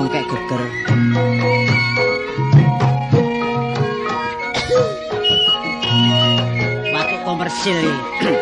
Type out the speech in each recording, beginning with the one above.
engkek geger. Waktu komersil iki.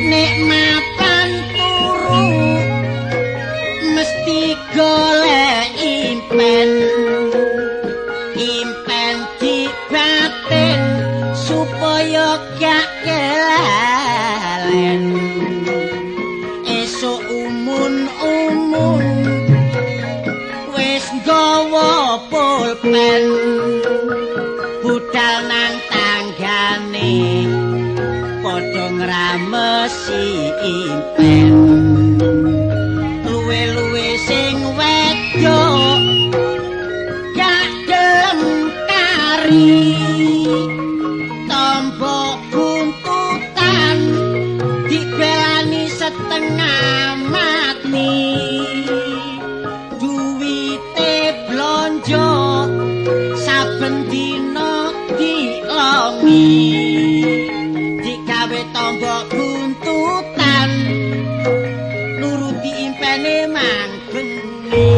nek mapan turu mesti golek impen dibatin supaya gak kelalen esuk umun-umun wis nggawa pulpen budal nang tanggane padha ngramesi impen luwe-luwe sing wedok gak gelem kari tombok buntutan dibelani setengah mati duwite blonjo saben dina dilongi digawe tombok buntutan nuruti impene manggeni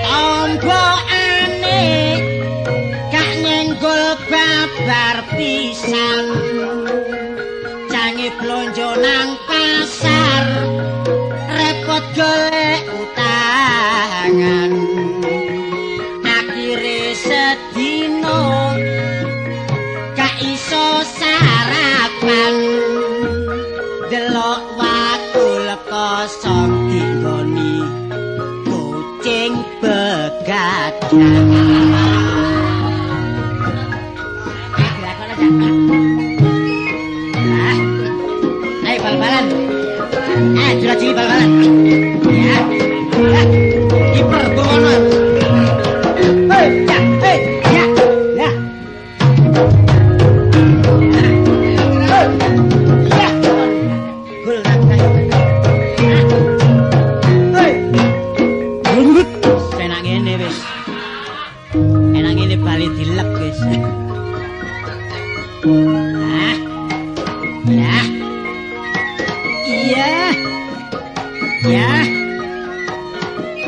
tombokane gak nyenggol babar pisan jange blonjo nang pasar repot golek utangan akhire sedino gak iso sarapan delok wakul kosong dinggoni kucing begadang ayo bal-balan jula-juli bal-balan ya kiper bono hei ya gol enak ngene wis enak ngene bali dilek wis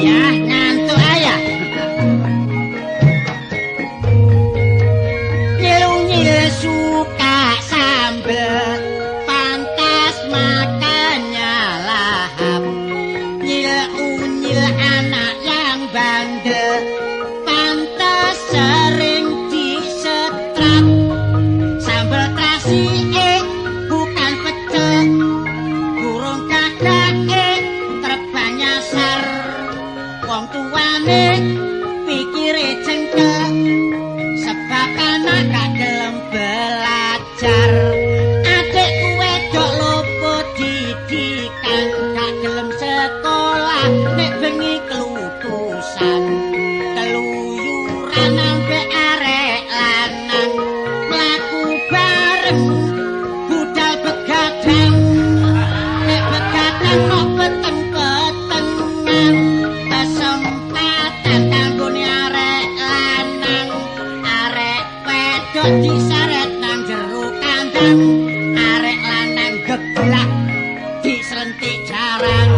ya ngantuk ayah nyil-nyil suka sambel pantas makannya lahap nyil-unyil anak yang bandel pantas sering disetrap sambel terasi bukan pecel burung kakak terbang nyasar wong tuane pikire cengkel sebab anak gak gelem belajar adikku wedok luput didikan gak gelem sekolah nek bengi kelutusan keluyuran ambek arek lanang mlaku bareng budal begadang nek begadang nok peteng-petengan kesempatan kanggone arek lanang arek wedok diseret nang jero kandang arek lanang geblak diselentik jaran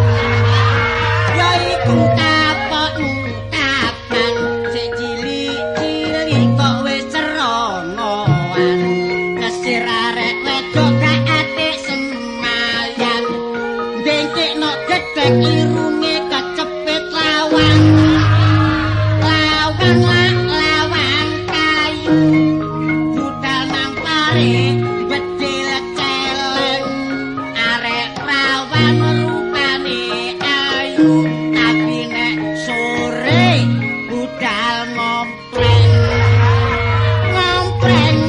ya iku kapokmu kapan sik cilik-cilik kok wis cerongoan kesir arek wedok gak atik semayan bengkekno gedhek irunge kecepit lawang kayu budal nang pare bedil celeng arek rawan rupane ayu tapi nek sore budal ngompreng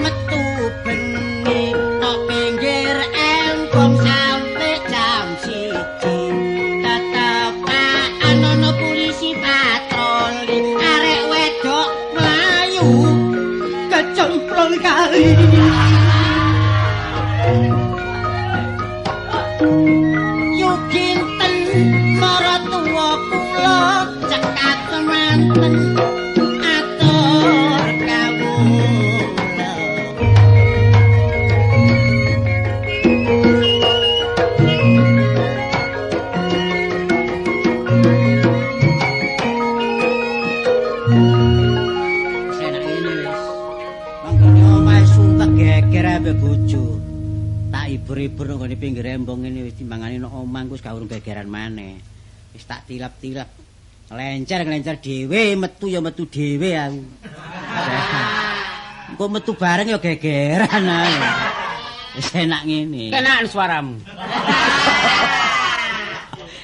metu bengi tok pinggir embong sampai jam 1 tetep ana polisi patroli arek wedok mlayu kecemplung kali yukinten maratuwa kula cekat semanten atur kawula ambek bojo. Tak hibur-hibur nang ngene pinggir embong ngene wis timbangane nang omah wis gak urung gegeran maneh. Wis tak tilap-tilap. Nglencer dhewe, metu ya metu dhewe aku. Engko metu bareng ya gegeran aku. Wis enak ngene. Kenakan suaramu.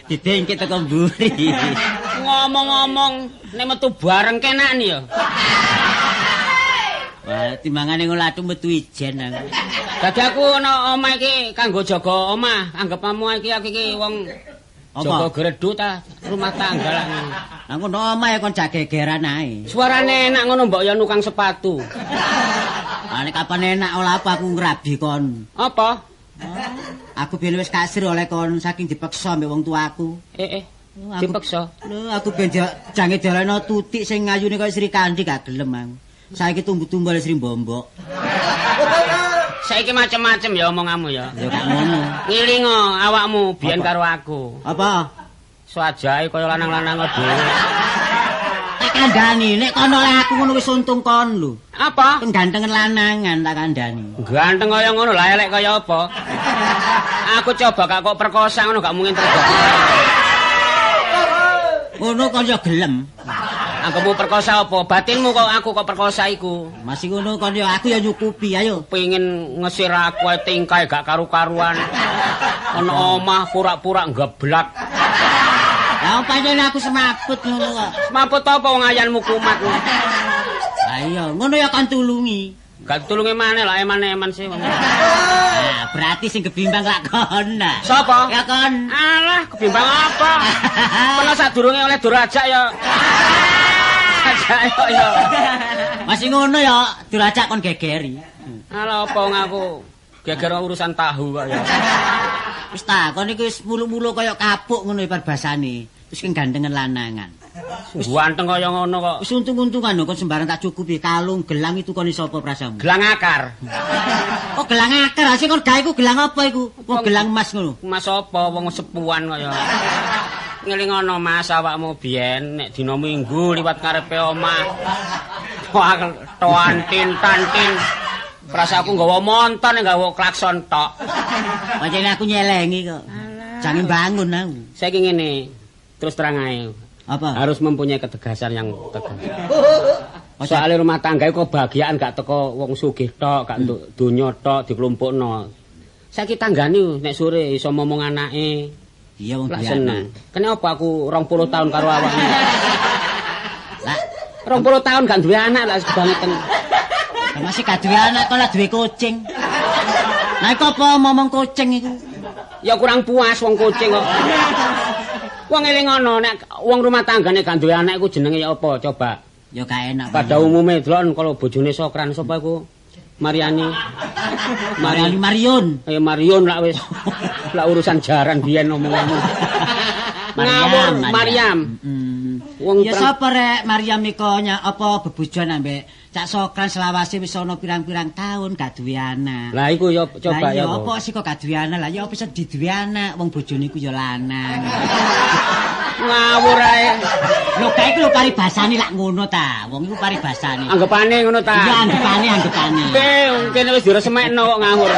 Didengke teko mburi. Ngomong-ngomong nek metu bareng kenakan ya. Wah, timbangane ngolatu metu ijen aku. Dadi aku ana omah iki kanggo jaga omah. Anggap omah iki aku iki wong jaga gredu ta rumah tangga lah. Lah ngono omah ya kon jak gegeran ae. Suarane enak ngono mbok ya nukang sepatu. Ah nek kapan enak olah apa aku ngrabi kon. Apa? Aku biyen wis kasir oleh kon saking dipeksa mbek wong tuaku. Dipeksa. Lho aku ben jange daleno tutik sing ngayune koyo Sri Kandi gak gelem aku. Saiki tumbuh-tumbuh Sri Mbombok. Saiki macem-macem ya omonganmu ya. Ya gak ngono. Ngilingo awakmu biyen karo aku. Apa? Swajahe kaya lanang-lanang dhewe. Tak kandhani nek kono oleh aku ngono wis untung kon lho. Apa? Penggantengan lanangan tak kandhani. Ganteng kaya ngono lah elek kaya apa? Aku coba gak kok perkosa ngono gak mungkin terjadi. Ngono kon ya gelem. Anggamu perkosa apa? Batinmu kok aku kok perkosa iku. Masih ngono kon ya aku ya nyukupi ayo. Pengin ngesir aku ae tingkae gak karu-karuan. Ana omah pura-pura geblak. Lah pancen aku semaput ngono kok. Semaput apa wong ayanmu kumat. Ayo, ngono ya kon tulungi. Gak tulungi maneh lah eman-eman sih. Nah, berarti sing kebimbang lak kon. Sapa? Ya kon. Alah, kebimbang apa? Pernah sadurunge oleh durajak ya. Ajak ya. Masih ngono ya, durajak kon gegeri. Alah apa wong aku geger urusan tahu kok ya. Wis ta, kon iki wis mulu-mulu kaya kapuk ngono ibar basane. Wis gandengan lanangan. Ganteng kaya ngono kok. Wis untung-untungan lho kon sembarang tak cukupi kalung gelang itu kon sapa prasamu? Gelang akar. Oh, gelang akar, sing kon gawe iku gelang apa iku? Oh, gelang emas ngono. Mas apa wong sepuan kaya. Ngelingono Mas awakmu biyen nek dina Minggu liwat ngarepe omah. Wah, toan tintantin. Prasa aku nggawa monton nggawa klakson tok. Pancen aku nyelengi kok. Jangan bangun aku. Saiki ngene, terus terang ae. Apa? Harus mempunyai ketegasan yang tegas. Soalnya rumah tangga itu kebahagiaan gak teko wong sugih tok, gak untuk donya tok dikelompokno. Saiki tanggane nek sore iso ngomong anake. Iya wong seneng. Kenapa aku 20 tahun karo awakmu? Lah, 20 tahun gak duwe anak lah kebangetan. masih gak duwe anak kok lah duwe kucing. Lah iku apa ngomong kucing iku? Ya kurang puas wong kucing kok. Wong eling ngono nek wong rumah tanggane gak duwe anak iku jenenge ya apa coba? Ya gak enak. Pada umume delon kalau bojone Sokran sapa iku? Mariani. Marion. Ya Marion lah wis. Lah urusan jaran biyen omonganmu. Ngawur Maryam. Wong ya sapa rek Maryam iku apa bebojoan ambek Cak Sokran selawase wis ana pirang-pirang tahun gak duwe anak. Lah iku ya coba ya. Lah apa sih kok gak duwe anak? Lah ya apa iso diduwe anak wong bojone iku ya lanang. Ngawur ae. Lho kae iku lho paribasane lak ngono ta. Wong iku paribasane. Anggapane ngono ta. Iya anggapane. Kene wis diresemekno kok ngawur.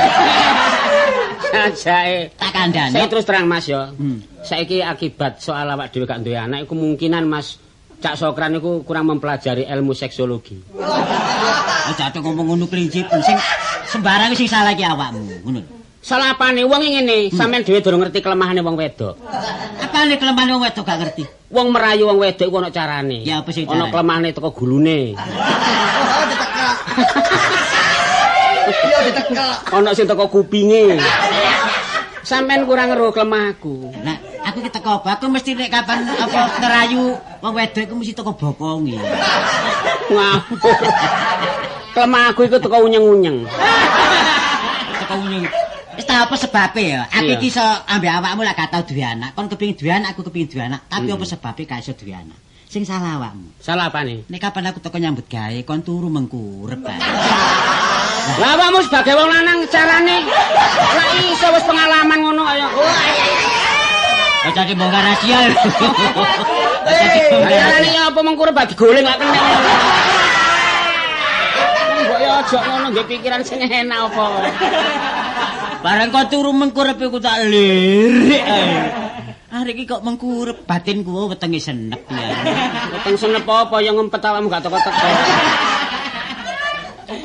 Sajake tak kandhani. Saya terus terang Mas ya. Saiki akibat soal awak dhewe gak duwe anak iku kemungkinan Mas Cak Sokran iku kurang mempelajari ilmu seksologi. Aja ngomong ngono klincip sing sembarang sing salah iki awakmu, ngono. Salah apane wong ngene, sampean dhewe durung ngerti kelemahane wong wedok. Apane kelemahan wong wedok gak ngerti? Wong merayu wong wedok iku ana carane. Ya apa sih carane? Ana kelemahane teko gulune. Iya ditekak. Ana sing teko kupinge. Sampean kurang ngeruh kelemahku. Nah, aku ki teko aku mesti nek kapan apa ngerayu wong wedok iku mesti teko bokonge. Ngawur. Kelemahku iku teko unyeng-unyeng. Teko unyeng. Wis ta apa sebabe ya? Aku iki iso ambek awakmu lak gak tau duwe anak. Kon kepengin duwe anak, aku kepengin duwe anak. Tapi apa sebabe gak iso duwe anak? Sing salah awakmu. Salah apane? Nek kapan aku teko nyambut gawe, kon turu mengkurep bae. Lah awakmu sebagai wong lanang carane lah iso wis pengalaman ngono kaya. Kok jadi bongkar rahasia. Carane apa mengkurep bagi goleng gak kena. Mbok yo Aja ngono nggih pikiran sing enak apa. Bareng kok turu mengkurep iku tak lirik ae. Arek iki kok mengkurep batinku wetenge senep ya. Weteng senep apa ya ngempet awakmu gak teko-teko.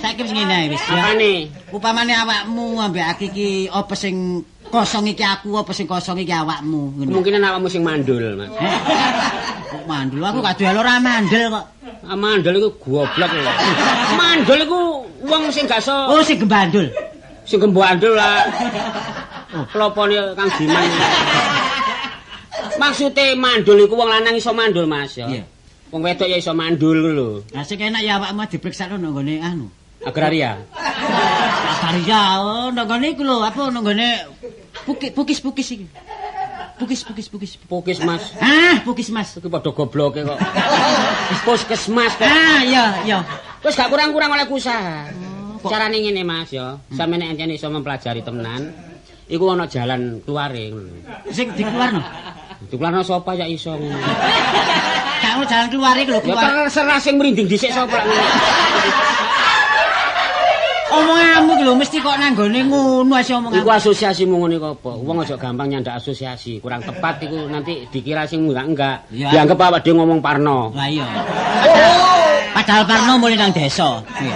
Saiki wis ngene ae wis ya. Apane? Upamane awakmu ambek aku iki apa sing kosong iki aku apa sing kosong iki awakmu. Kemungkinan awakmu sing mandul, Mas. Kok mandul aku gak duwe ora mandel kok. Mandul iku goblok lho. Mandul iku wong sing gak iso. Oh sing gembandul. Sing gembandul lah. Klopone Kang Diman. Maksude mandul iku wong lanang iso mandul, Mas ya. Iya. Wong wedok ya iso mandul lho. Lah sing enak ya awakmu dipriksakno nang gone anu. Agraria. Agraria nang gone iku lho apa nang gone pukis iki. Pukis Mas. Ah, pukis Mas. Iki padha gobloke kok. Puskesmas kok. Ah, iya. Wis gak kurang-kurang oleh usaha. Carane ngene Mas ya. Sampeyan nek encen iso mempelajari temenan, iku ana jalan keluare ngono. Sing dikeluarno. Dikeluarno sapa ya iso ngono. Gak ono jalan keluar iki lho, Ya keluar. terserah sing merinding dhisik sapa lak ngono. Omonganmu iki lho mesti kok nang gone ngono asih omonganmu. Iku asosiasimu ngono iku apa? Wong aja gampang nyandak asosiasi. Kurang tepat iku nanti dikira sing enggak. Ya. Dianggap awak dhewe ngomong parno. Lah iya. Padahal Parno mulai nang desa. Iya.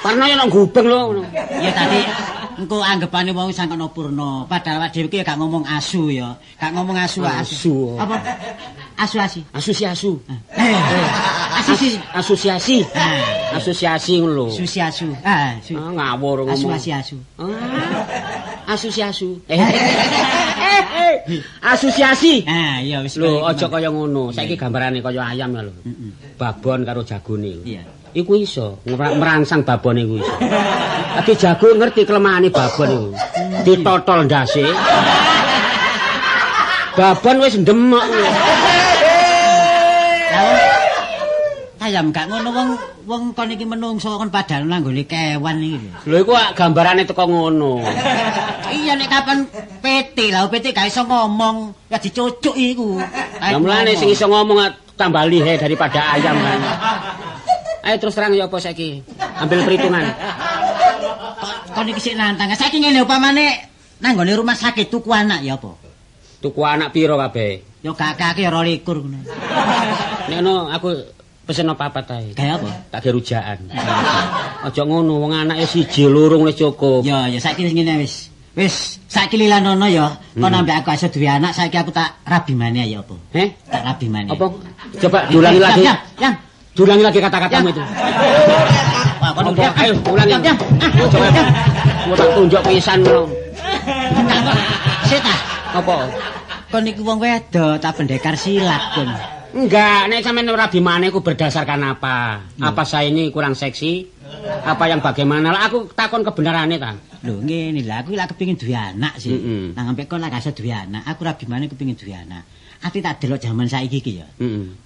Parno ya nang gubeng lho ngono. Ya tadi engko anggapane wong sangkono purna. Padahal awak dhewe iki gak ngomong asu ya. Gak ngomong asu. Asu. Apa? Asu-asi. Asosiasi. Asosiasi. Asosiasi ngono lho. Susi-asu. Ngawur ngomong. Asu-asu. Asosiasi. Asosiasi. Iya wis. Lho aja kaya ngono. Saiki gambarane kaya ayam lho. Babon karo jagone lho. Iya. Iku iso merangsang babone iku iso. Tapi jago ngerti kelemahane babon iku. Ditotol ndase. Babon wis ndemek. Ayam gak ngono wong kon iki menungso kon padahal nang gone kewan iki lho. Lho iku gambarane teko ngono. Iya nek kapan PT lah PT gak iso ngomong ya dicucuk iku. Lah mulane sing iso ngomong tambah lihe daripada ayam kan. Ayo terus terang ya apa saiki? Ambil perhitungan. Kon iki sik nantang. Saiki ngene upamane nang gone rumah sakit tuku anak ya apa? Tuku anak piro kabeh? Ya gak akeh ya 22 ngono. Nek ngono aku pesen apa-apa tae. Kayak apa? Tak rujaan. Aja ngono wong anake siji loro wis cukup. Ya saiki ngene wis. Wis saiki lilanono ya. Kon ambek aku aja duwe anak saiki aku tak rabi maneh ya apa? Tak rabi maneh. Apa? Coba diulangi lagi. Yang diulangi lagi kata-katamu itu. Wah, kon ayo ulangi. Coba. Mau tak tunjuk pisan ngono. Sita. Apa? Kon iki wong wedok tak pendekar silat kon. Enggak, nek sampean rabi maneh ku berdasarkan apa? Apa saya ini kurang seksi? Apa yang bagaimana? Lah aku takon kebenarane ta. Lho ngene lha aku lak kepengin duwe anak sih. Nang ambek kon lak gak iso duwe anak. Aku rabi maneh kepengin duwe anak. Ati tak delok jaman saiki iki ya.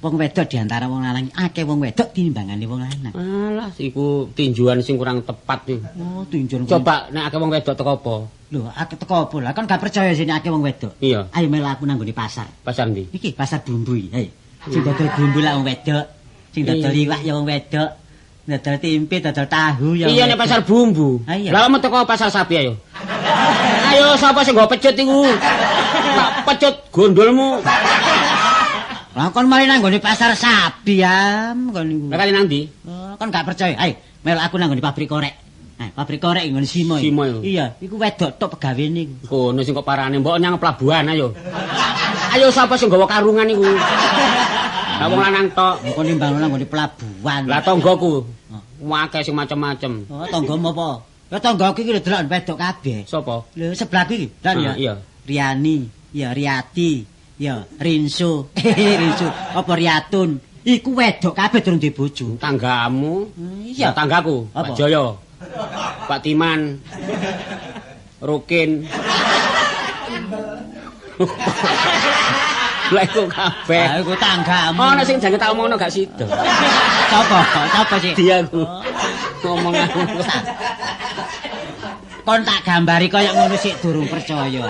Wong wedok diantara wong lanang akeh wong wedok tinimbangane wong lanang. Alah, iku tinjuan sing kurang tepat iki. Oh, tinjuan. Coba nek akeh wong wedok teko apa? Lho, akeh teko apa? Lah kan gak percaya sini akeh wong wedok. Iya. Ayo melu aku nang gone pasar. Pasar ndi? Iki pasar bumbu iki. Ayo. Sing dodol bumbu lah wong wedok. Sing dodol liwah ya wong wedok. Dodol tempe, dodol tahu ya. Iya nek pasar bumbu. Lah mau teko pasar sapi ayo. Ayo sapa sing nggo pecut iku? Tak pecut gondolmu. Lah kon mari nang gone pasar sapi ya, kon niku. Lah kali nang ndi? Kon gak percaya. Ayo, melu aku nang gone pabrik korek. Nah, pabrik korek ngene Simo. Simo yo. Iya, iku wedok tok pegawene iku. Kono sing kok parane mbok nyang pelabuhan ayo. Ayo sapa sing nggawa karungan iku? Lah wong lanang tok. Kon nimbang nang gone pelabuhan. Lah tanggoku. Akeh sing macem-macem. Oh, tanggomu apa? Ya tanggoku iki lho delok wedok kabeh. Sapa? Lho sebelahku iki. Dan ya. Iya. Riani, ya Riati, ya Rinso. Rinso apa Riatun. Iku wedok kabeh durung duwe bojo. Tanggamu? Iya, tanggaku. Apa? Pak Joyo. Pak Timan. Rukin. Lah iku kabeh. Ah, iku tanggamu. Ana sing jange tak omongno gak sida. Sapa sih? Dia ku. Ngomong aku. Kon tak gambari kaya ngono sik durung percaya.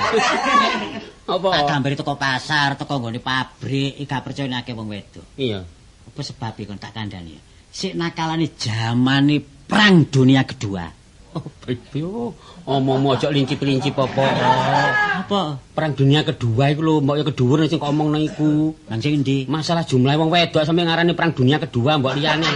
Apa? Tak gambari teko pasar, teko nggone pabrik, gak percaya nek akeh wong wedok. Iya. Apa sebab kon tak kandhani? Sik nakalane jamane Perang Dunia Kedua. Oh, Bebe, omong aja lincip-lincip apa. Apa? Perang Dunia Kedua iku lho, mbok ya kedhuwur sing kok omongno iku. Nang sing endi? Masalah jumlah wong wedok sampe ngarani Perang Dunia Kedua mbok liyane.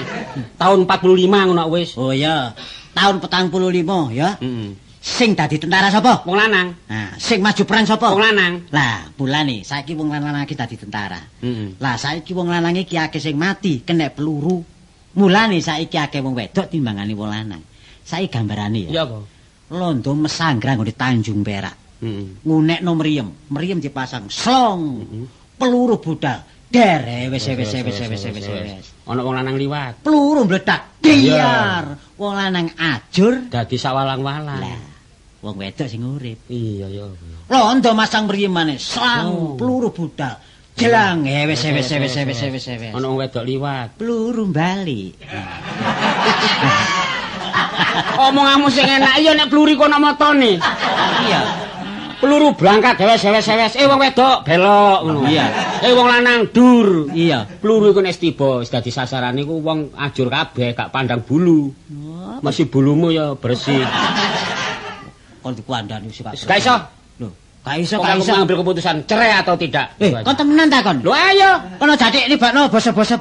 Tahun 45 ngono wis. Oh ya, tahun 45 ya. Heeh. Sing dadi tentara sapa? Wong lanang. Nah, sing maju perang sapa? Wong lanang. Lah, mulane saiki wong lanang iki dadi tentara. Heeh. Lah saiki wong lanang iki akeh sing mati kena peluru. Mulane saiki akeh wong wedok timbangane wong lanang. Saiki gambarane ya. Iya apa? Londo mesanggrang di Tanjung Perak. Heeh. Ngunekno mriyem, mriyem dipasang slong. Peluru budal. Der, wis. Ana wong lanang liwat. Peluru meledak. Diar. Wong lanang ajur Dadi sawalang-walang. lah. Wong wedok sing urip. Iya ya. Londo masang mriyemane, slang, peluru budal. Jelang, wis. Ana wong wedok liwat. Peluru bali. Omonganmu sing enak iya nek peluru kono motone. Iya. Peluru berangkat wes. Wong wedok belok ngono. Iya. Wong lanang dur. Iya. Peluru iku nek tiba wis dadi sasaran iku wong ajur kabeh gak pandang bulu. Masih bulumu ya bersih. Kon dikuandani sik. Gak iso. Lho, gak iso, Aku mengambil keputusan cerai atau tidak. Kon temenan ta kon? Lho ayo. Kono jadik libakno basa-basa.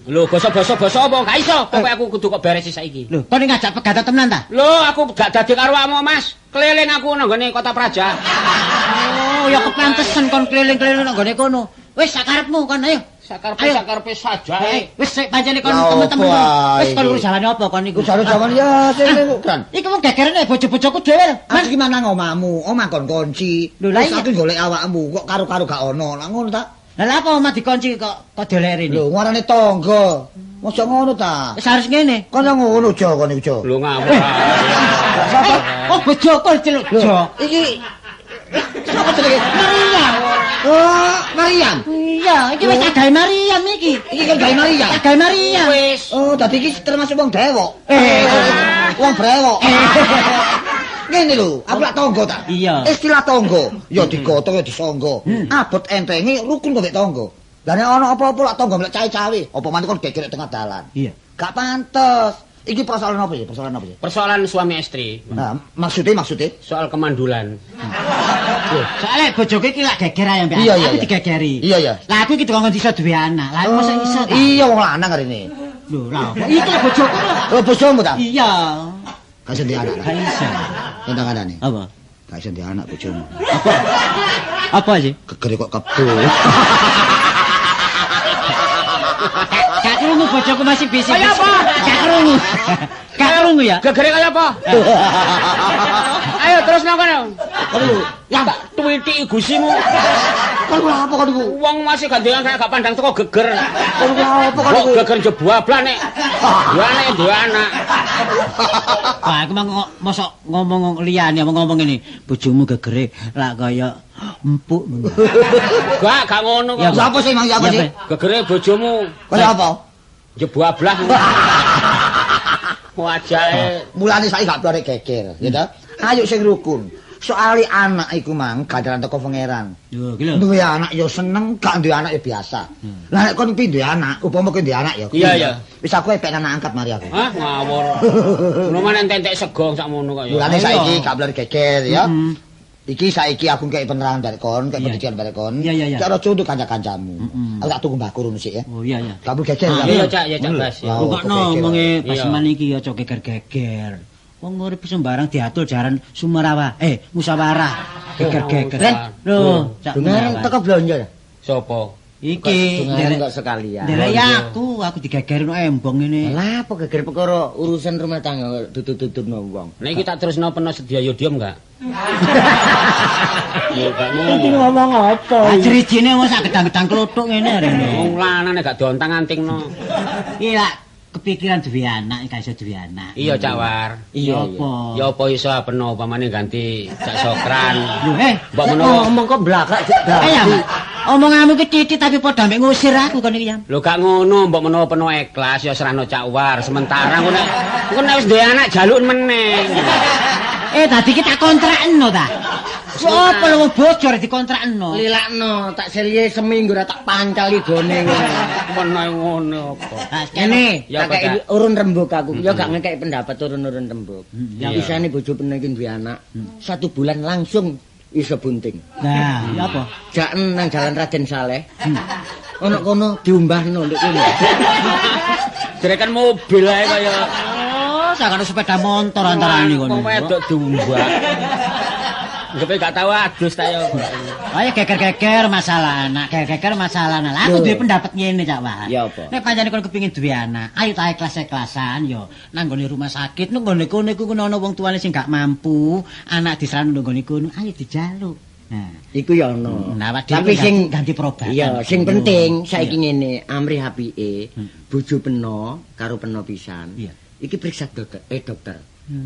Lho basa-basa apa gak iso. Pokoke aku kudu kok beres saiki. Lho, kon ngajak pegatan temenan ta? Lho aku gak dadi karo awakmu Mas. Keliling aku nang gone Kota Praja. Oh, ya kepantesan kon keliling-keliling nang gone kono. Wis sakarepmu kon ayo. Sakarpe saja. Wis sik pancene kon temen-temen. Wis kon urus jalane apa kon iku? Jalan jaman ya sing kan. Iki wong gegerane bojo-bojoku dhewe. Mas gimana ngomahmu? Omah kon kunci. Lho, lah Wis iya. aku golek awakmu kok karo-karo gak ono. Lah ngono ta? Lah apa omah dikunci kok dolek rene? Lho, ngarane tangga. Mosok ngono ta? Wis harus ngene. Kon yang ngono Jo kon iku Jo. Lho ngawur. Oh, bojoku celuk jo. Iki sapa jenenge? Maria. Oh, Mariam. Iya, iki wis agawe Mariam iki. Iki kan gawe Mariam. Agawe Mariam. Wis. Oh, dadi iki termasuk wong dewok. Wong brewok. Ngene lho, aku lak tangga ta. Iya. Istilah tangga, ya digotong ya disangga. Abot entenge rukun kok mek tangga. Lah nek ana apa-apa lak tangga mlek cawe-cawe, apa maneh kon geger tengah dalan. Iya. Gak pantes. Iki persoalan apa ya? Persoalan apa ya? Persoalan suami istri. Nah, maksudnya Soal kemandulan. Soale bojoku iki lak geger ae mbak. Iya, Aku iya. digegeri. Iya, iya. Lah aku iki dikongkon iso duwe anak. Lah mosok iso ta? Iya wong lanang arene. Lho, lah apa? Iki lak bojoku lho. Oh, bojomu ta? Iya. Gak iso ndek anak. Gak iso. Tentang anane. Apa? Gak iso ndek anak bojomu. Apa sih? Gegere kok kebo. Gak krungu bojoku masih bisik. Kaya apa? Gak krungu. Gak krungu ya? Gegere kaya apa? Ayo terus nang kono. Aduh, Ya tak tuwiti gusimu. kon apa kon iku? Wong masih gandengan kayak gak pandang teko geger. Kon apa kon Kok iku? geger jebuablah nek. Dua anak. Wah, aku mau mosok ngomong liyane ngomong ngene, bojomu gegere lak kaya empuk. Gak ngono Ya, kok. Siapa sih mang siapa Ya, sih? Pak. Gegere bojomu Kaya apa? jebuablah. Wajahe Mulane saiki gak boleh geger, ya ta? Ayo sing rukun. Soale anak iku mang gandaran teko pangeran. Yo, iki lho. Duwe anak ya seneng, gak duwe anak ya biasa. Lah nek kon duwe anak, upama kowe duwe anak ya. Iya, iya. Wis aku epek anak angkat mari aku. Hah ngawur. Ngono mana entek segong sakmono kok ya. Mulane saiki gak boleh geger ya. Mm. Iki saiki aku kei penerangan dari kon, kei Iya. pendidikan dari kon. Iya, iya, iya. Cak rojo untuk kanca-kancamu. Mm-mm. Aku tak tunggu mbahku rono sik ya. Oh iya ya. Gak boleh geger ya. Iya Cak, ya Cak Bas. ya. Oh, Rungokno kegeger. omonge Iya. Pasiman iki ya aja geger-geger. Wong urip sembarang diatur jaran sumarawa. Musyawarah. Geger-geger. Ren, Lho, cak Dengar musyawarah. teko belanja ya. Sopo? Iki Dengar kok sekalian. ndelok ya aku digeger no embong ngene. Lah apa geger perkara urusan rumah tangga tutut-tutupno wong. Nek iki tak terusno peno sedia yo diem enggak? Ya gak Iki ngono. ngomong apa? Ah jerijine wong sak gedang-gedang klothuk ngene rene. Wong lanang nek gak dontang-antingno. Iki lak kepikiran duwe anak, gak iso duwe anak. Iya Cak War. Iya apa? Ya apa iso peno upamane ganti Cak Sokran. Lho, Mbok menawa ngomong kok blakak. Ayo, omonganmu ki titik tapi padha mek ngusir aku kon iki ya. Lho gak ngono, mbok menawa peno ikhlas ya serano Cak War. Sementara engko nek wis duwe anak jaluk meneh. Dadi ki tak kontrakno ta. Sopo lho bojor dikontrakno. Lilakno, tak selie seminggu ora tak pancali gone Ngono ngono apa. Kene, Ya, tak kei urun rembug aku. Ya gak ngekek pendapat urun-urun rembug. Ya. Isane bojo peneng iki duwe anak. 1 bulan langsung iso bunting. Nah, ya apa? Jaken nang Jalan Raden Saleh. Ono kono diumbahno ndek kene. Jerekan mobil ae kaya Sakane sepeda motor antarane kono. wong wedok diumbah. Ngepe gak tau adus ta ya. Ayo geger-geger masalah anak, geger-geger masalah anak. Lah aku duwe pendapat ngene Cak Wah. Ya apa? Nek pancene kon kepengin duwe anak, ayo ta ikhlas-ikhlasan yo. Nang gone rumah sakit, nang gone kono iku ana wong tuane sing gak mampu, anak diserang nang gone kono, ayo dijaluk. Nah, Iku ya ono. Nah, tapi sing ganti perobatan. iya, sing penting saiki ngene, amrih apike, bojo peno karo peno pisan. Iya. Iki periksa dokter.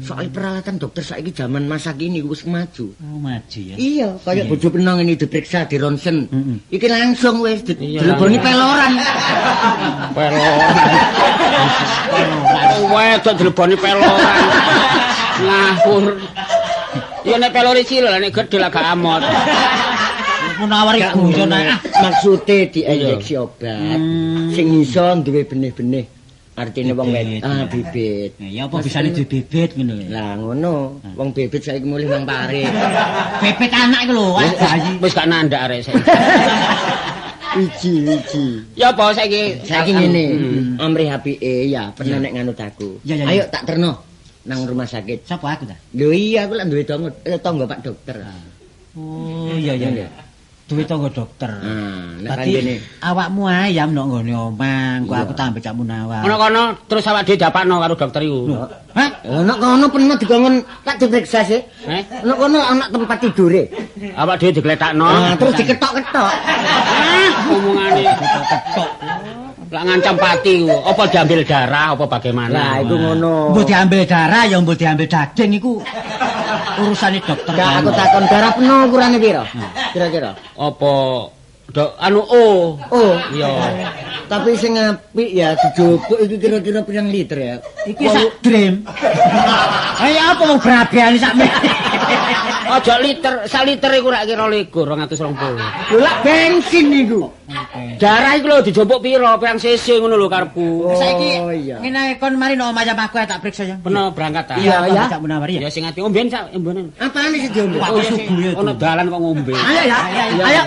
Soal peralatan dokter saiki zaman masa kini wis maju. Oh, maju ya. Iya, kaya bojo peno ngene diperiksa di ronsen. Iki langsung wis Iya. dileboni peloran. Wedok dileboni peloran. Ngawur. Ya nek pelori cilik lah nek gedhe lah gak amot. Munawari guyon ae. Maksude diinjeksi obat sing iso duwe benih-benih. Artine wong bibit. Ya apa bisane duwe bibit ngono. Lah ngono, wong bibit saiki mulih nang pare. Bibit anak iku lho, bayi. Wis gak nandak arek saiki. Wiji. Ya apa saiki? Saiki ngene, amrih apike ya pernah nek nganut aku. Ya. Ayo tak terno nang rumah sakit. Sapa aku ta? Lho iya aku lak duwe tangga Pak Dokter. Oh, iya. Duwe tangga dokter. Nek Dadi kene awakmu ayam nek nggone omah, engko aku tambah Cak Munawar. Ono kono terus awak dhewe dapakno karo dokter iku. Hah? Ono kono pernah dikongkon tak diperiksa sih. Ono kono ana tempat tidure. Awak dhewe digletakno. Terus diketok-ketok. Omongane ketok. Lah ngancam pati ku. Apa diambil darah apa bagaimana? Lah iku ngono. Mbok diambil darah ya mbok diambil daging iku urusane dokter. Gak aku takon darah penuh ukurane piro? Kira-kira. Apa anu oh. Oh, Iya. tapi sing apik ya dijupuk iki kira-kira pirang liter ya? Iki sak drim. Ayo apa mau berabiane sak Aja sak liter iku rak kira 220. Lho lak bensin iku. Darah iku lho dijupuk piro? Pirang cc ngono lho karepku. Saiki iya. ngene kon mari no omah aku tak periksa ya. Bener berangkat ta? Iya, ya. Cak Munawar ya. Ya sing ati omben sak embone. Apaan sih diombe? Wah, subuh ya. Ono dalan kok ngombe. Ayo ya. Ayo.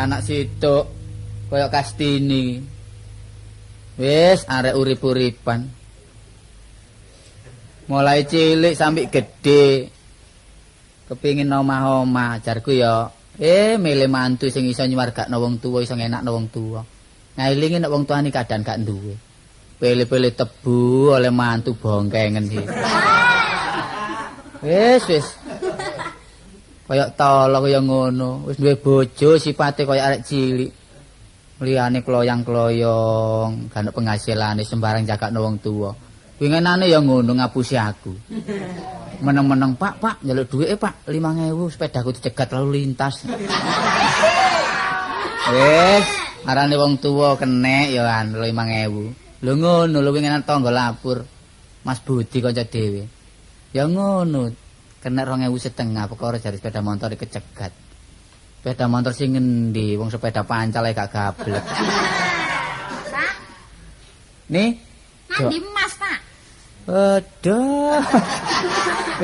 Anak situk kaya Kastini. Wis arek urip-uripan. Mulai cilik sampai gede kepingin omah-omah jarku ya milih mantu sing iso nyuwargakno wong tuwa iso ngenakno wong tuwa. Ngailingi nek wong tuane kadang gak duwe. Pilih-pilih tebu oleh mantu bongkengen iki. Wis kaya tolo kaya ngono, wis duwe bojo sipate kaya arek cilik. Liyane kloyang-kloyong, gak ono penghasilane sembarang jagakno wong tuwa. Wingenane ya ngono ngapusi aku. Meneng-meneng, Pak, njaluk dhuwite, Pak, 5.000 sepedaku dicegat lalu lintas. Wis, arane wong tuwa kenek ya an 5.000. Lho ngono lho winginan tangga lapur. Mas Budi kanca dhewe. Ya ngono. Kena 2.500 perkara jare sepeda motor kecegat. Sepeda motor sing ngendi? Wong sepeda pancal ae gak gablek. Pak. Nih. Nandi Mas, Pak. Aduh.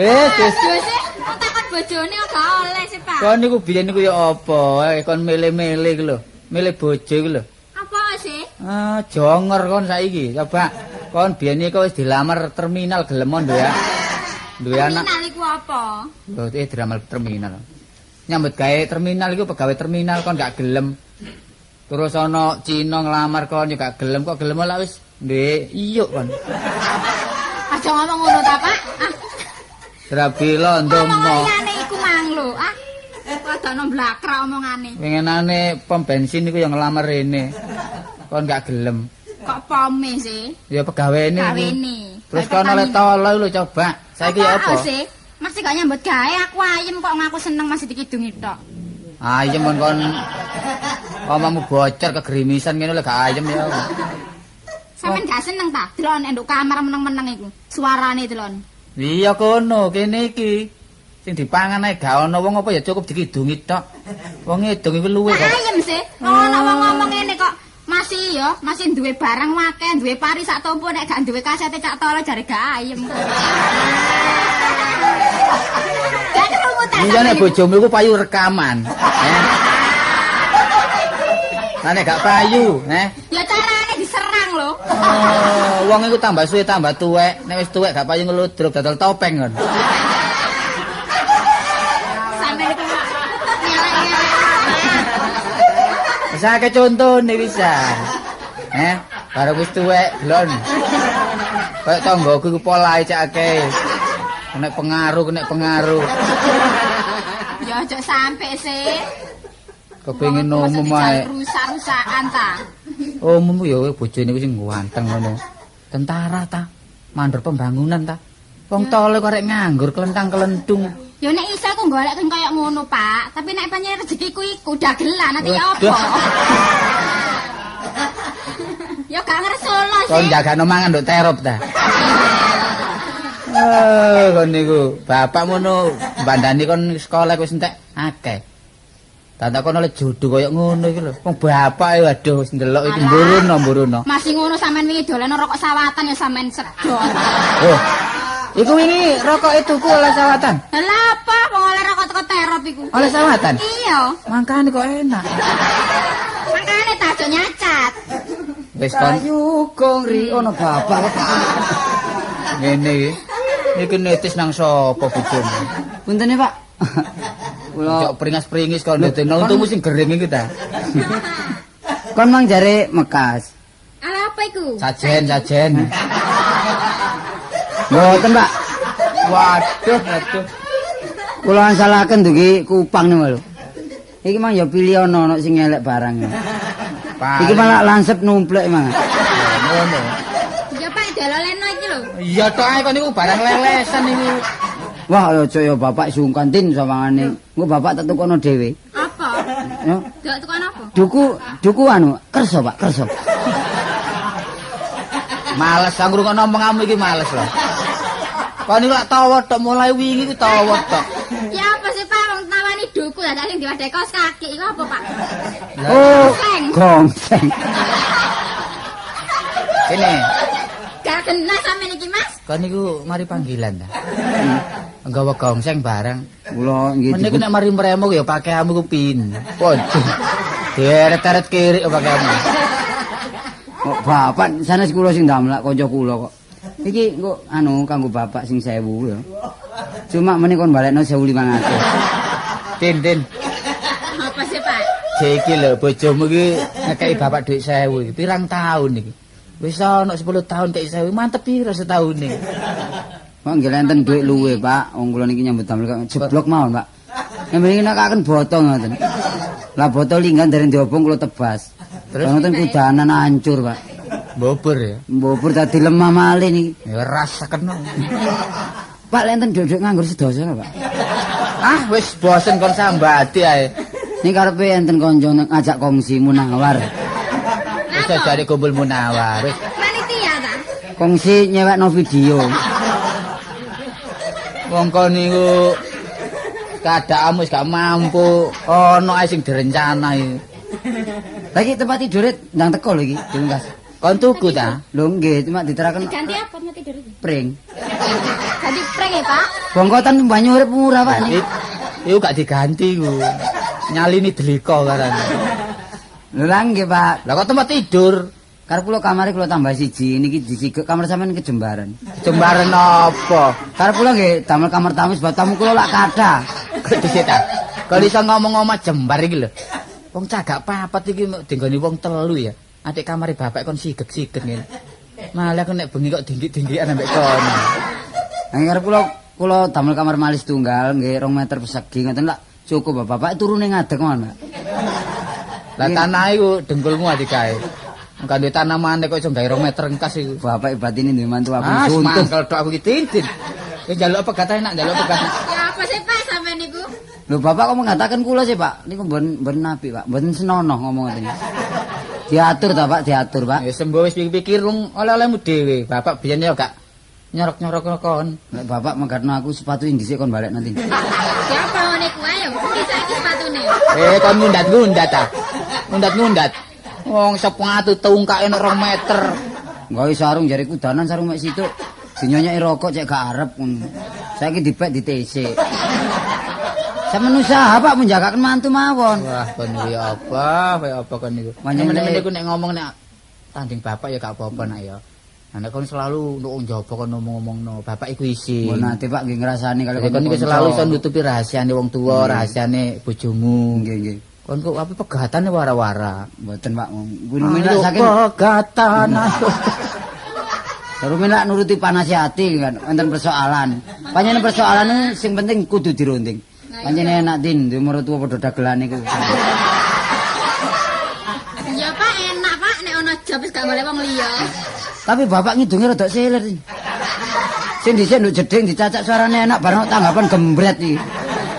Wis. Wis takon bojone gak oleh sih, Pak. Kon niku biyen niku ya apa? Kon milih-milih iku lho. Milih bojo iku lho. Apa sih? Ah, jonger kon saiki. Coba kon biyen iki wis dilamar terminal gelem duwe duwe anak. Terminal iku apa? Lho, drama terminal. Nyambut gawe terminal iku pegawai terminal kon gak gelem. Terus ana Cina nglamar kon yo gak gelem kok gelem lah wis ndek iyuk kon. Aja ngomong ngono ta, Pak. Ah. Drabilo ndomo. Omongane iku mang lho. Ah. Padha blakra omongane. Winginane pom bensin iku yo nglamar rene. Kon gak gelem. Kok pome sih? Ya pegawene. Gawene. Terus kon oleh tolo lho coba. Saiki apa? Sih? Masih gak nyambut gawe aku ayem kok ngaku seneng masih dikidungi tok. Ayem kon omongmu bocor kegerimisan ngene lho gak ayem ya. Sampeyan gak seneng ta? Delon enduk kamar meneng-meneng iku. Suarane delon. Iya kono kene iki. Sing dipangan ae gak ono wong apa ya cukup dikidungi tok. Wong ngidung iku luwe kok. Ayem sih. Ono wong ngomong ngene kok. Masih duwe barang akeh, duwe pari sak tompo nek gak duwe kasete cak tolo jare gak ayem. Gak ketemu ta. Iya nek bojomu iku payu rekaman. Nek gak payu, Ya carane diserang lho. Oh, wong iku tambah suwe tambah tuwek. Nek wis tuwek gak payu ngeludruk dodol topeng kon. Sampeyan iku nyelek-nyelek. Bisa ke contone bisa. Baru wis tuwek glon. Kayak tanggoku iku polahe cak akeh. Kena pengaruh. Ya aja sampe sih. Kepengin umum ae. Rusak-rusakan ta. Umum ya bojone iku sing ganteng ngono. Tentara ta. Mandor pembangunan ta. Wong tole kok arek nganggur kelentang-kelentung. Ya nek iso aku golek kaya ngono, Pak. Tapi nek pancen rezekiku iku dagelan nanti apa? Ya gak ngersolo sih. Kon jagano mangan nduk terop ta. Kon niku bapak ngono bandani kon sekolah wis entek akeh. Tanda kon oleh jodoh kaya ngono iki lho. Wong bapak waduh wis ndelok iki mburuno. Masih ngono sampean wingi dolen rokok sawatan ya sampean sedot. Oh. Iku wingi rokok itu ku oleh sawatan. Lah apa wong oleh rokok teko terop iku? Oleh sawatan? Iya. Mangkane kok enak. Makane tak aja nyacat. Wis kon Ayu gong ri ono bapak kok. ngene iki. Iki netis nang sapa bojomu? Punten ya, Pak. Kula Cok pringas-pringis kon ndene untumu sing gering iki ta. kon mang jare Mekas. Ala apa iku? Sajen. Mboten, Pak. Waduh. Kula ansalaken dugi Kupang niku lho. Iki mang ya pilih ono sing elek barang. Iki malah lansep numplek mang. Ngono. Ya Pak dololeno iki lho. Iya tok ae kon niku barang lelesan niku. Wah, aja ya bapak sungkan tin sawangane. Engko bapak tak tukono dhewe. Apa? Ya. Gak tukon apa? Duku anu, kerso, Pak, kerso. Males aku ngrungokno omonganmu iki males lho. Kon niku lak tawa tok mulai wingi ku tawa tok. Ya apa sih Pak wong tawani duku dadak sing diwadhe kaos kaki iku apa Pak? Oh, gongseng. Kene. Gak kena sampean iki Mas. Kon niku mari panggilan ta. Nggawa gongseng barang. Kula nggih. Meniku nek mari mremuk ya pakaianmu ku pin. Waduh. Deret-deret kiri pakaianmu. Kok bapak sanes kula sing ndamlak kanca kula kok. Iki kok anu kanggo bapak sing 1000 ya. Cuma meneh kon balekno 1500. Tin. Apa sih Pak? Iki lho bojomu iki ngekeki bapak dhuwit 1000 iki. Pirang tahun iki? Wis ana 10 tahun kek 1000 mantep piro setahun iki? Kok nggih enten dhuwit luwe, Pak. Wong kula niki nyambut damel kok jeblok mawon, Pak. Mriki nakaken botol ngoten. Lah botol linggan dari diobong kula tebas. Terus ngoten kudanan hancur, Pak. Bobor ya. Mbobur dadi lemah malih niki. Ya rasaken. Pak lenten dhuwit nganggur sedasa, Pak. Ah wis bosen kon sambati ae. Ning karepe enten kanca ngajak kongsi Munawar. Wis jare kumpul Munawar. Wis Panitia ta? Kongsi nyewekno video. wong kon niku keadaanmu wis gak mampu, ono ae sing direncana iki. Lagi tempat tidure ndang teko lho iki, Dungkas. Kon tuku ta? Lho nggih, cuma diteraken Ganti apa mau tidur iki? pring. Ganti prank ya, Pak? Bongkotan banyu urip murah, Pak. Iku gak diganti ku. Nyalini deliko karane. Lho lah nggih, Pak. Lah kok tempat tidur? Karep kula kamare kula tambah siji, niki disigek kamar sampean kejembaran. Jembaran apa? Karep kula nggih damel kamar tamu sebab tamu kula lak kathah. Dhisik ta. Kalau iso ngomong-ngomong jembar iki lho. Wong cagak papat iki dinggoni wong telu ya. Adik kamare bapak kon sigek-sigek ngene. Malah kok nek bengi kok dingdik-dingdikan ambek kono. Nang karep kula damel kamar malis tunggal nggih 2 meter persegi ngoten lak cukup Bapak turune ngadeg mon, Pak. Lah tanah iku dengkulmu adik kae. Engko duwe tanah maneh kok iso gawe 2 meter engkas iku. Bapak batine duwe mantu aku Ah, suntuk. mangkel tok aku iki tintin. Wis njaluk apa gata enak njaluk apa gata. Ya apa sih, Pak, sampean niku? Lho Bapak kok mengatakan kula sih, Pak. Niku mboten napi, Pak. Mboten senonoh ngomong ngoten. Diatur ta, Pak, diatur, Pak. Ya sembo wis pikir wong oleh-olehmu dhewe. Bapak biyen ya gak nyorok-nyorok kon. Lek Bapak menggarno aku sepatu dhisik kon balik nanti. Siapa ngene kuwi ayo, iki saiki sepatune. Kon ngundat-ngundat ta. Ngundat-ngundat. Wong sepatu tungkake nek 2 meter. Nggawe sarung jare kudanan sarung mek situk. Dinyonyeki rokok cek gak arep ngono. Saiki dipek di TC. Sampeyan usaha Pak menjagaken mantu mawon. Wah, kon iki apa kon niku. Meneh niku nek ngomong nek tanding bapak ya gak apa-apa nak ya. Nek kon selalu nduk njaba kon ngomong-ngomongno, bapak iku isin. Mun ate Pak nggih ngrasani kalau kon iki selalu iso nutupi rahasiane wong tuwa, rahasiane bojomu. Nggih, nggih. Kon kok apa pegatane wara-wara. Mboten Pak, minat saking pegatan. Baru minat nuruti panasi hati kan, enten persoalan. Panjenengan persoalane sing penting kudu dirunding. Panjenengan enak din, duwe mertua padha dagelan iku. Ya Pak, enak Pak nek ana job wis gak boleh wong liya. Tapi bapak ngidunge rada seler. Sing dhisik nduk jeding dicacak suarane enak bareng tanggapan gembret iki.